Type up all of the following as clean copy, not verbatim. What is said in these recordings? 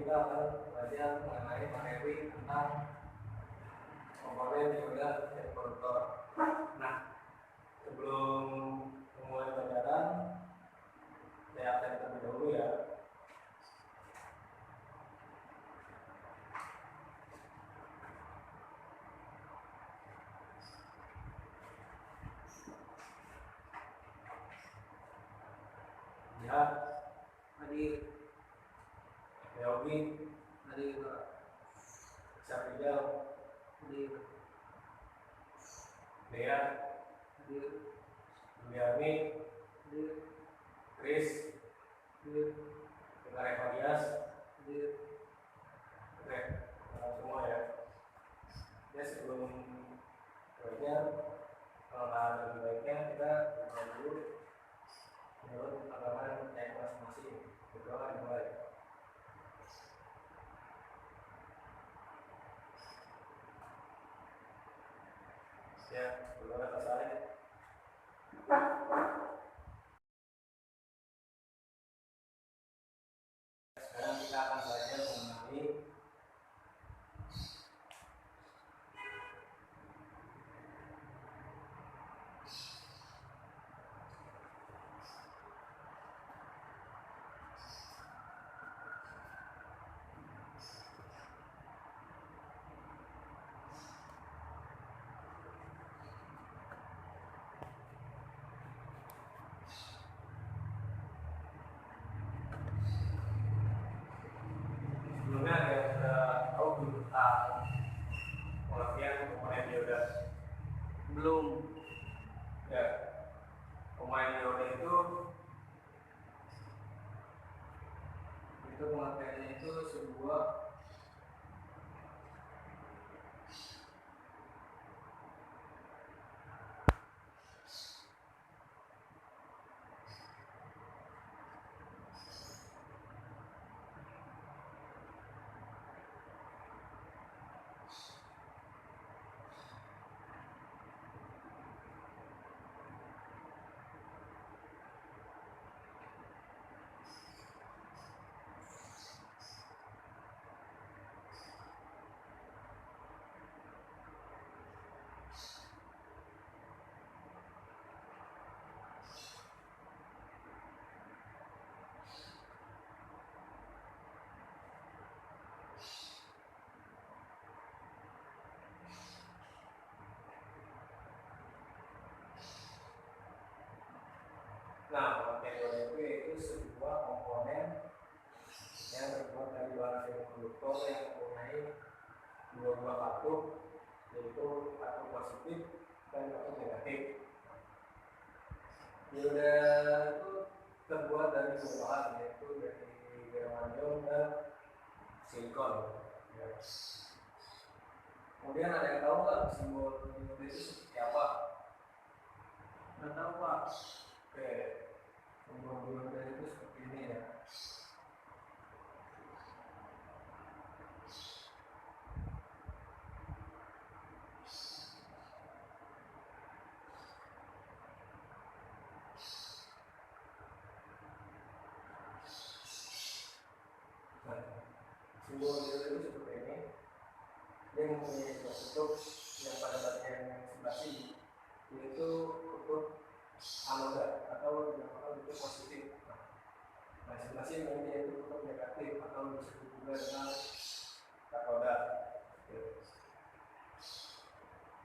kita akan belajar mengenai materi tentang komponen dioda dan konduktor. Nah, sebelum memulai pelajaran, saya absen terlebih dahulu ya. Lihat, hadir. Yogi, hadir. Syafrijal, hadir. Dea, hadir. Juliani, hadir. Chris, hadir. Evadias, hadir. Oke, semua ya. Ya sebelum belajar, kalau ada lebih baiknya kita berdoa dulu menurut agama yang masing-masing. Berdoa dimulai. Ya, berdoa atas saya. Sekarang kita akan belajar mengenai sebelumnya ada yang sudah tahu tentang pengertian komponen dioda? Belum. Ya, komponen dioda itu pengertiannya itu sebuah pengertian dioda itu yaitu sebuah komponen yang terbuat dari bahan semikonduktor yang mempunyai dua buah katup, yaitu katup positif dan katup negatif. Dioda itu terbuat dari dua bahan, yaitu dari germanium dan silikon. Ya. Kemudian ada yang tahu nggak simbol dioda itu seperti apa? Nggak tahu, Pak. Oke, simbol dioda itu seperti ini ya. Simbol dioda itu seperti ini. Dia mempunyai dua kutub yang pada bagian sebelah sini yaitu kutub anoda atau dinamakan kutub positif. Nah, sebelah sini yaitu kutub negatif atau disebut juga dengan katoda.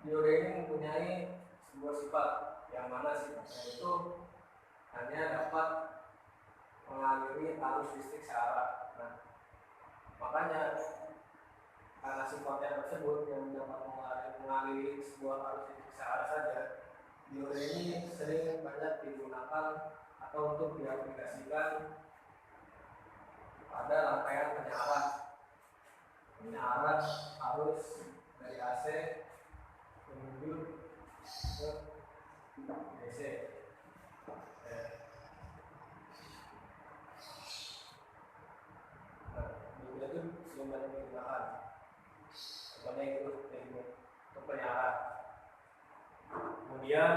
Dioda ini mempunyai sebuah sifat yang mana sifatnya itu hanya dapat mengaliri arus listrik searah. Nah, makanya karena sifatnya tersebut yang dapat mengaliri sebuah arus listrik searah saja, dioda ini sering banyak digunakan atau untuk diaplikasikan pada rangkaian penyaran arus dari AC menuju ke DC. Dioda itu sering banyak digunakan. Contohnya itu untuk penyiaran. Kemudian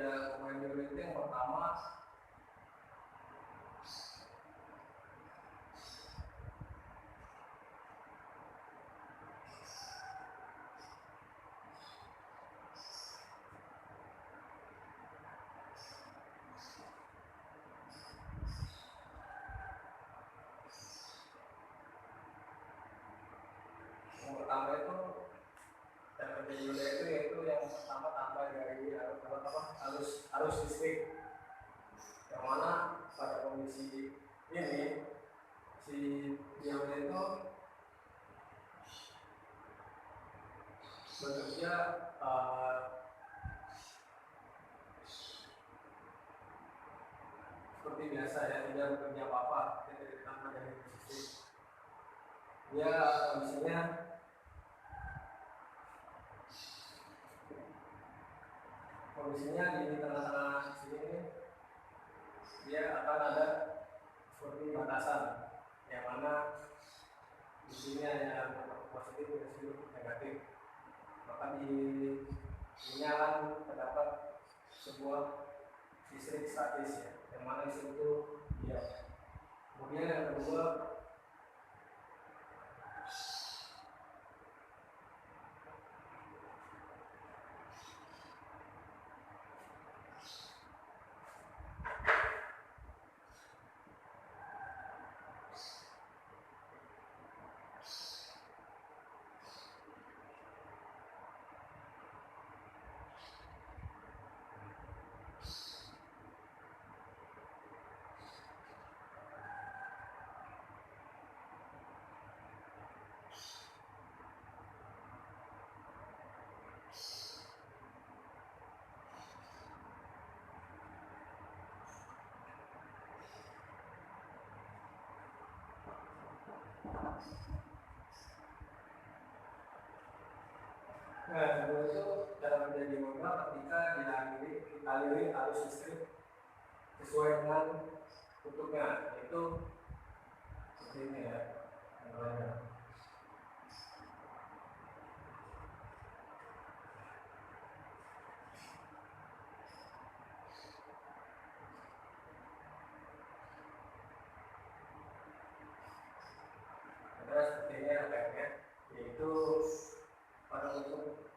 pemain biola itu yang pertama itu cara kerja biola itu yaitu yang pertama tambah dari arus listrik, yang mana pada kondisi ini si biola itu bekerja seperti biasa ya, tidak bekerja apa-apa, tidak ditambah dari listrik. Dia kondisinya di tengah-tengah sini nih, dia akan ada seperti batasan, yang mana di sini hanya positif dan negatif. Maka di sini akan terdapat sebuah listrik statis ya, yang mana di situ dia. Kemudian yang kedua, kedua itu cara menjadi biola ketika dialiri arus listrik sesuai dengan kutubnya, yaitu seperti ini ya. Seperti ini efeknya, yaitu pada kutub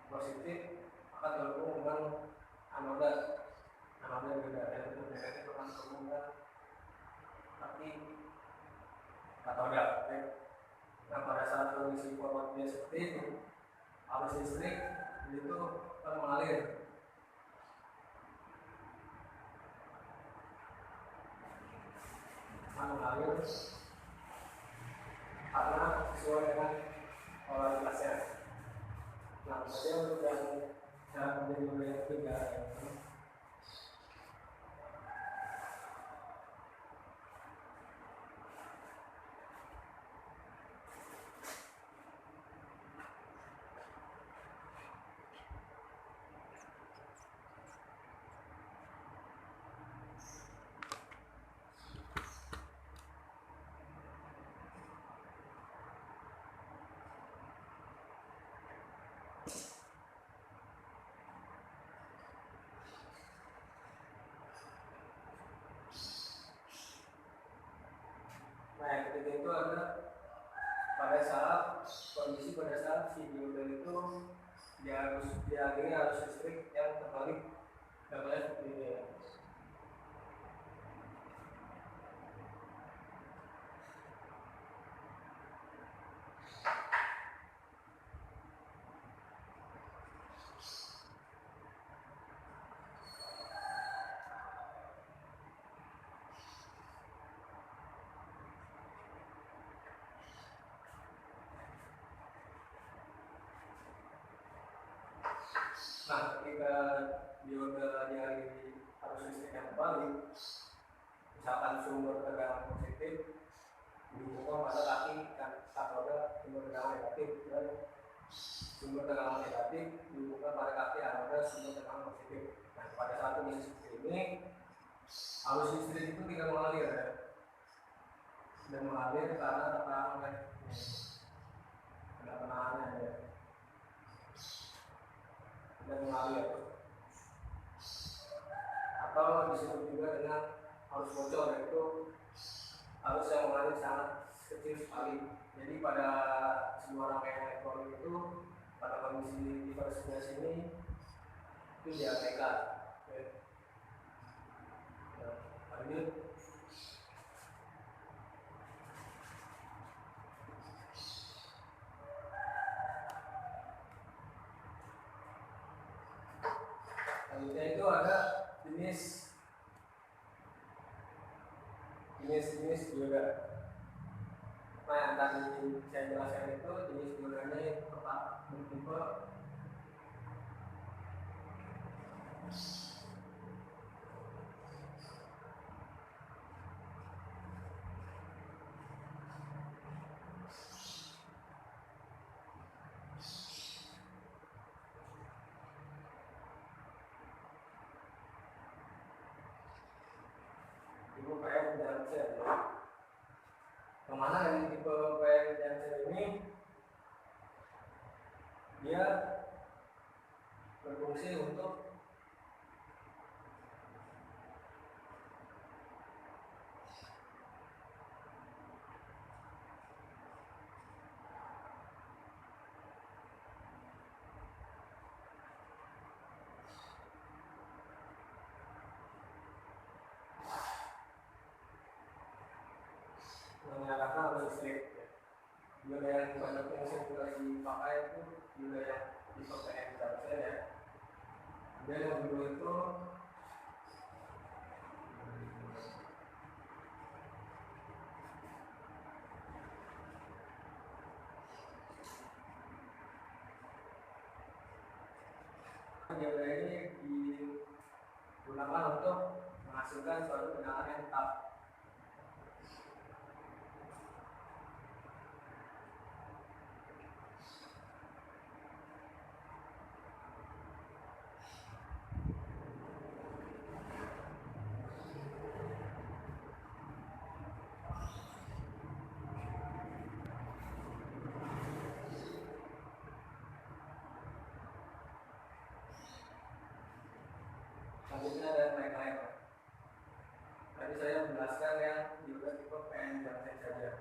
positif akan terhubung dengan anoda beda, dan kutub negatif akan terhubung dengan kaki katoda. Nah, pada saat kondisi forwardnya seperti ini, arus listrik itu akan mengalir karena sesuai dengan polaritasnya. Nah, kemudian untuk yang cara menjadi biola yang ketiga, yang ketiga itu adalah pada saat si biola itu dialiri arus listrik yang terbalik, seperti ini ya. Nah, ketika biola dialiri arus listrik yang terbalik, misalkan sumber tegangan positif dihubungkan pada kaki katoda sumber tegangan negatif, dan sumber tegangan negatif dihubungkan pada kaki anoda sumber tegangan positif. Nah, pada saat kondisi seperti ini, arus listrik itu tidak mengalir ya, dan mengalir karena tertahan oleh penahannya ya, dan mengalir. disebut juga dengan arus bocor, yaitu arus yang mengalir sangat kecil sekali. Jadi pada sebuah rangkaian elektronik itu pada kondisi diversitas ini itu diabaikan. Oke. Nah, lanjut. Selanjutnya itu ada jenis dioda. Nah, yang tadi saya jelaskan itu jenis diodanya itu bertipe tipe PN junction, ya. Kemana yang tipe PN junction ini dia berfungsi untuk menyalakan arus listrik. Dioda yang banyak yang sering lagi dipakai itu dioda yang tipe PN junction, ya. Dan yang kedua itu dioda ini digunakan untuk menghasilkan suatu tegangan yang tetap. Selanjutnya ada lain-lain. Tadi saya menjelaskan yang dioda tipe PN junction saja,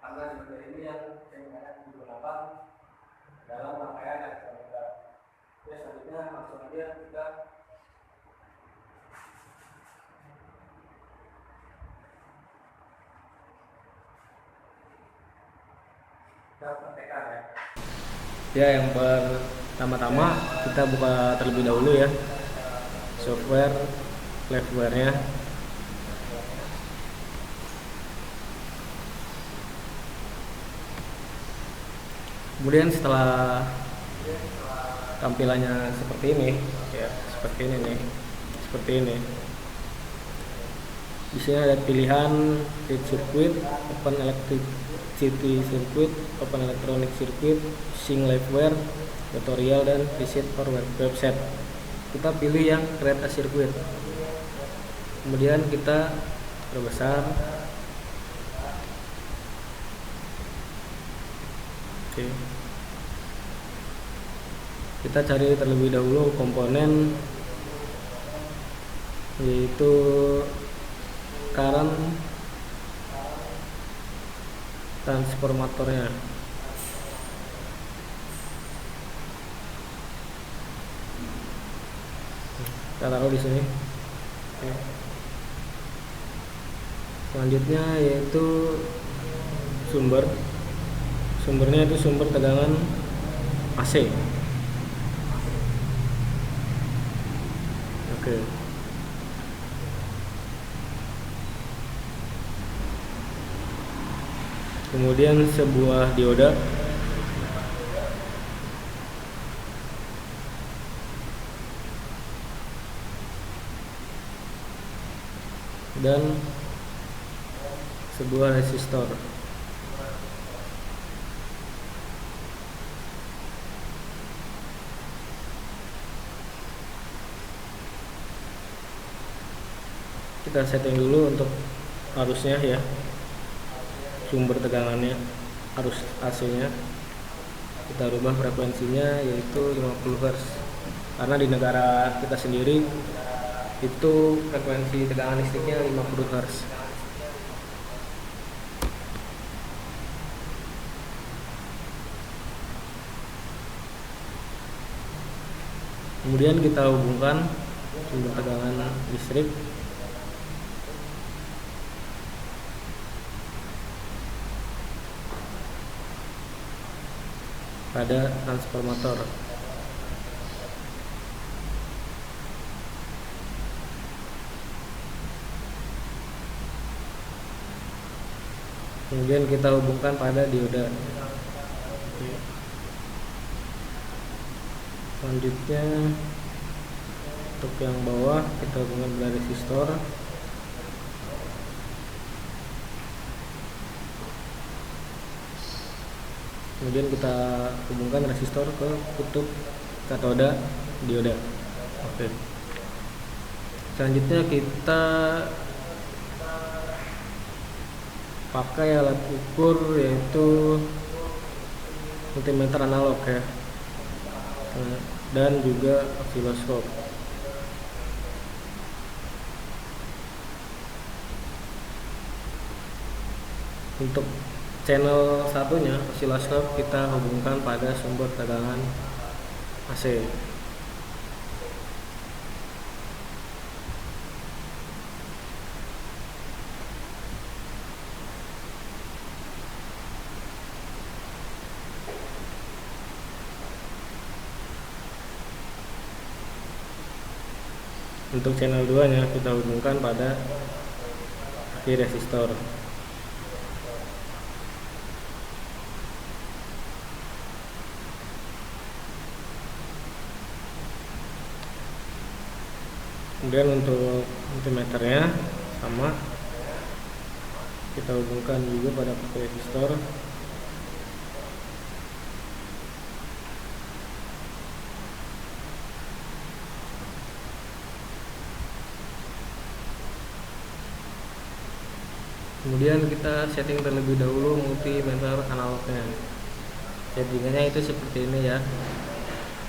karena dioda ini yang banyak digunakan dalam rangkaian elektronika. Ya, selanjutnya langsung aja kita praktekkan, ya. Ya, yang pertama-tama kita buka terlebih dahulu ya software liveware-nya. Kemudian setelah tampilannya seperti ini ya, seperti ini nih, seperti ini. Di sini ada pilihan read circuit, open electricity circuit, open electronic circuit, sync liveware, tutorial, dan reset or website. Kita pilih yang create a circuit. Kemudian kita perbesar. Oke. Kita cari terlebih dahulu komponen, yaitu current transformatornya. Kita taruh di sini. Oke. Selanjutnya yaitu sumbernya itu sumber tegangan AC. Oke. Kemudian sebuah dioda. Dan sebuah resistor. Kita setting dulu untuk arusnya ya, sumber tegangannya, arus AC-nya. Kita rubah frekuensinya yaitu 50 Hz, karena di negara kita sendiri itu frekuensi tegangan listriknya 50 Hz. Kemudian kita hubungkan sumber tegangan listrik pada transformator. Kemudian kita hubungkan pada dioda. Selanjutnya untuk yang bawah kita hubungkan pada resistor. Kemudian kita hubungkan resistor ke kutub katoda dioda. Oke. Selanjutnya kita pakai alat ukur yaitu multimeter analog ya, dan juga osiloskop. Untuk channel satunya osiloskop kita hubungkan pada sumber tegangan AC. Untuk channel 2 nya kita hubungkan pada aki resistor. Kemudian untuk multimeternya sama, kita hubungkan juga pada aki resistor. Kemudian kita setting terlebih dahulu multimeter analognya. Settingannya itu seperti ini ya,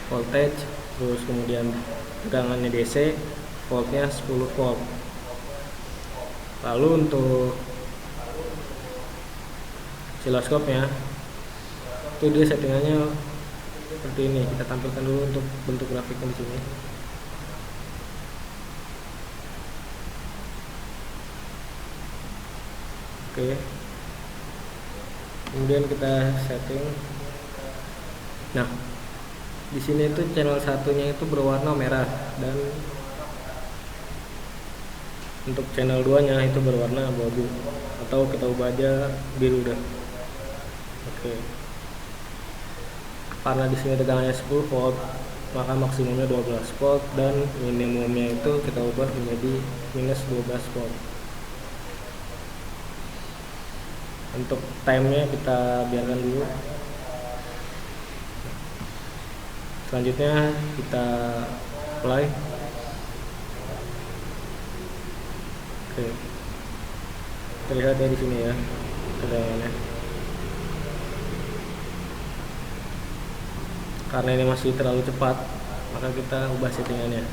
voltage, terus kemudian tegangannya DC, voltnya 10 volt. Lalu untuk osiloskopnya itu dia settingannya seperti ini. Kita tampilkan dulu untuk bentuk grafiknya di sini. Oke. Kemudian kita setting. Nah, di sini itu channel satunya itu berwarna merah, dan untuk channel 2 nya itu berwarna abu-abu, atau kita ubah aja biru dah. Oke. Karena di sini tegangannya 10 volt, maka maksimumnya 12 volt dan minimumnya itu kita ubah menjadi minus 12 volt. Untuk time-nya kita biarkan dulu. Selanjutnya kita apply. Oke. Terlihat ya di sini ya tegangannya. Karena ini masih terlalu cepat, maka kita ubah settingannya,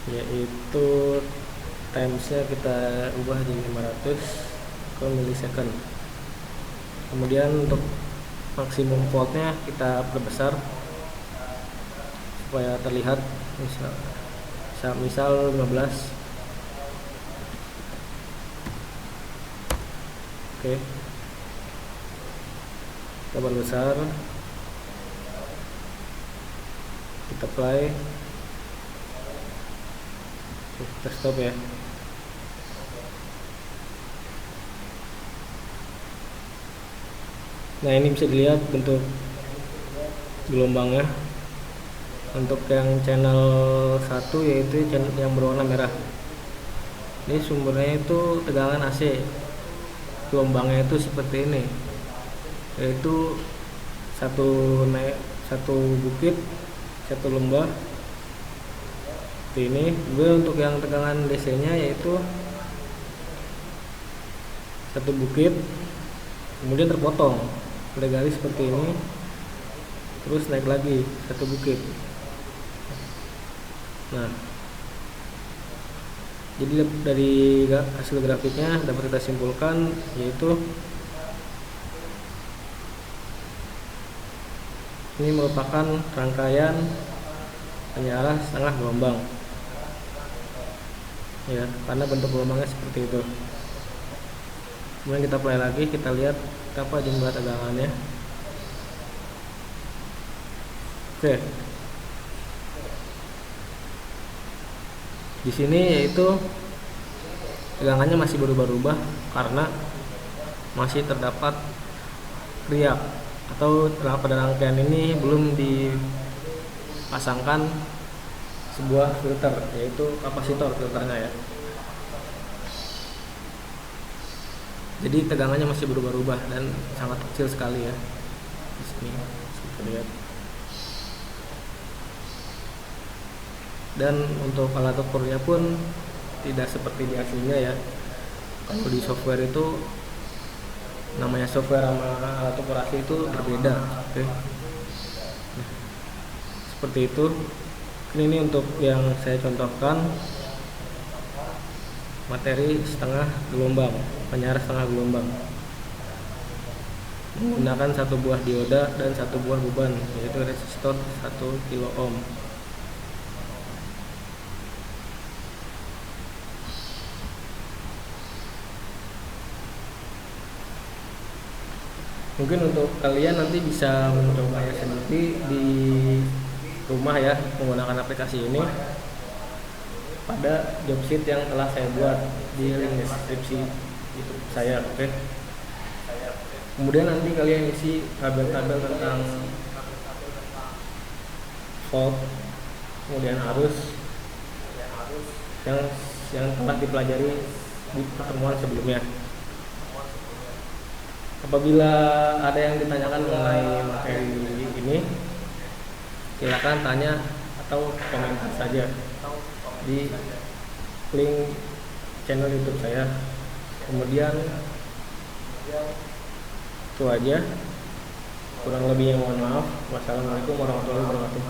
yaitu times-nya kita ubah jadi 500 milisecond. Kemudian untuk maksimum voltnya kita perbesar supaya terlihat, misal 15. Oke, kita perbesar, kita play, kita stop ya. Nah, ini bisa dilihat bentuk gelombangnya. Untuk yang channel 1 yaitu yang berwarna merah, ini sumbernya itu tegangan AC. Gelombangnya itu seperti ini, yaitu satu bukit, satu lembah seperti ini. Juga untuk yang tegangan DC nya yaitu satu bukit, kemudian terpotong pada garis seperti ini, terus naik lagi satu bukit. Nah, Jadi dari hasil grafiknya dapat kita simpulkan yaitu ini merupakan rangkaian penyarah setengah gelombang ya, karena bentuk gelombangnya seperti itu. Kemudian kita play lagi, kita lihat apa jumlah tegangannya. Oke, di sini yaitu tegangannya masih berubah-ubah karena masih terdapat riak atau pada rangkaian ini belum dipasangkan sebuah filter, yaitu kapasitor filternya ya. Jadi tegangannya masih berubah-ubah dan sangat kecil sekali ya. Di sini bisa lihat. Dan untuk alat ukurnya pun tidak seperti di aslinya ya. Kalau di software itu namanya software sama alat ukur asli itu berbeda. Oke. Nah, seperti itu. Ini untuk yang saya contohkan materi setengah gelombang, penyarah setengah gelombang, menggunakan satu buah dioda dan satu buah beban, yaitu resistor 1 kilo ohm. Mungkin untuk kalian nanti bisa mencobanya sendiri di rumah ya, menggunakan aplikasi ini pada job sheet yang telah saya buat di link deskripsi YouTube saya. Oke. Kemudian nanti kalian isi tabel-tabel tentang volt, kemudian arus yang telah dipelajari di pertemuan sebelumnya. Apabila ada yang ditanyakan mengenai materi ini, silakan tanya atau komentar saja di link channel YouTube saya. Kemudian itu aja, kurang lebihnya mohon maaf. Wassalamualaikum warahmatullahi wabarakatuh.